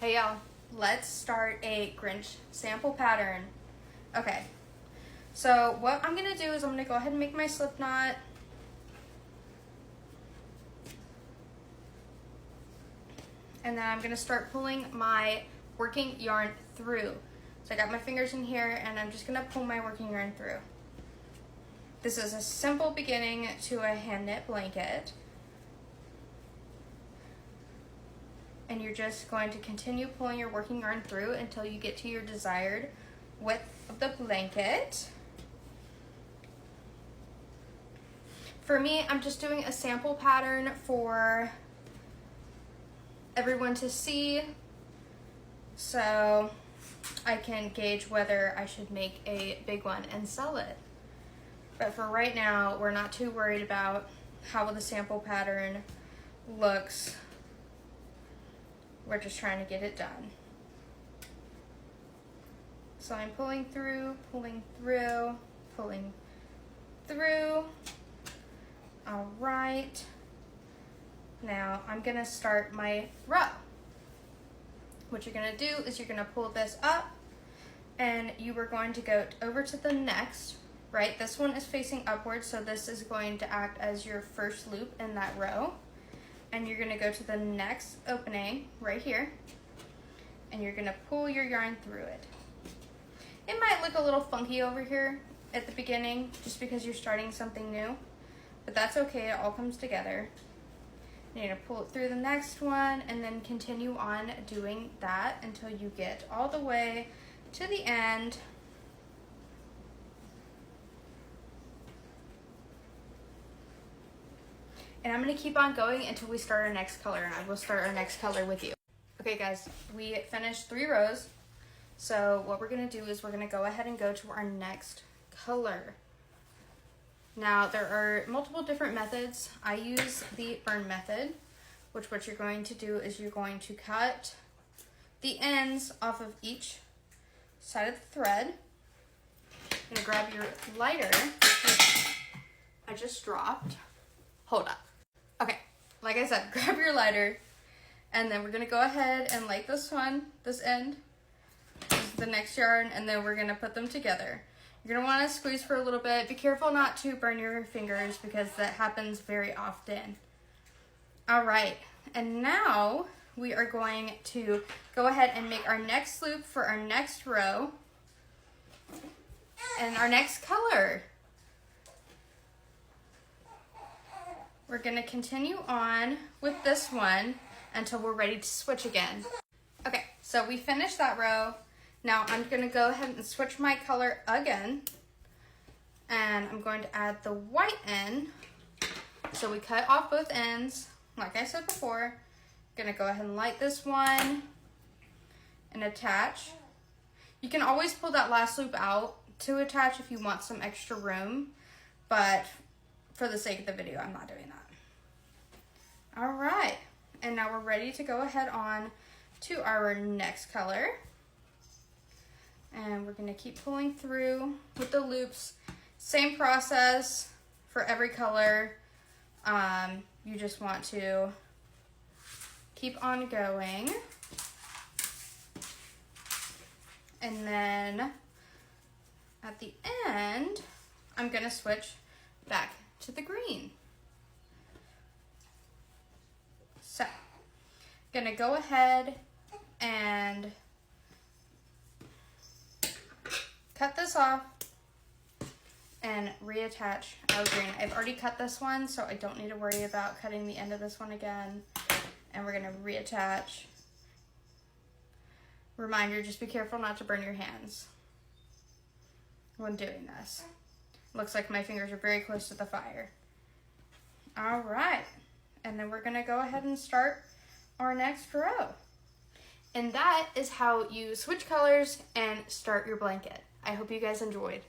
Hey y'all, let's start a Grinch sample pattern. Okay, so what I'm gonna do is I'm gonna go ahead and make my slip knot. And then I'm gonna start pulling my working yarn through. So I got my fingers in here and I'm just gonna pull my working yarn through. This is a simple beginning to a hand knit blanket. And you're just going to continue pulling your working yarn through until you get to your desired width of the blanket. For me, I'm just doing a sample pattern for everyone to see so I can gauge whether I should make a big one and sell it. But for right now, we're not too worried about how the sample pattern looks. We're just trying to get it done. So I'm pulling through, pulling through, pulling through. All right. Now I'm gonna start my row. What you're gonna do is you're gonna pull this up and you are going to go over to the next, right? This one is facing upwards, so this is going to act as your first loop in that row. And you're gonna go to the next opening right here and you're gonna pull your yarn through it. It might look a little funky over here at the beginning just because you're starting something new, but that's okay, it all comes together. You're gonna pull it through the next one and then continue on doing that until you get all the way to the end. And I'm gonna keep on going until we start our next color, and I will start our next color with you. Okay guys, we finished 3 rows. So what we're gonna do is we're gonna go ahead and go to our next color. Now there are multiple different methods. I use the burn method, which what you're going to do is you're going to cut the ends off of each side of the thread. You're gonna grab your lighter, which I just dropped. Hold up. Okay, like I said, grab your lighter, and then we're gonna go ahead and light this one, this end. This is the next yarn, and then we're gonna put them together. You're gonna wanna squeeze for a little bit. Be careful not to burn your fingers because that happens very often. All right, and now we are going to go ahead and make our next loop for our next row and our next color. We're gonna continue on with this one until we're ready to switch again. Okay, so we finished that row. Now I'm gonna go ahead and switch my color again. And I'm going to add the white end. So we cut off both ends, like I said before. Gonna go ahead and light this one and attach. You can always pull that last loop out to attach if you want some extra room, but for the sake of the video, I'm not doing that. All right, and now we're ready to go ahead on to our next color. And we're gonna keep pulling through with the loops. Same process for every color. You just want to keep on going. And then at the end, I'm gonna switch back to the green. So, gonna go ahead and cut this off and reattach our green. I've already cut this one, so I don't need to worry about cutting the end of this one again. And we're gonna reattach. Reminder, just be careful not to burn your hands when doing this. Looks like my fingers are very close to the fire. All right, and then we're gonna go ahead and start our next row. And that is how you switch colors and start your blanket. I hope you guys enjoyed.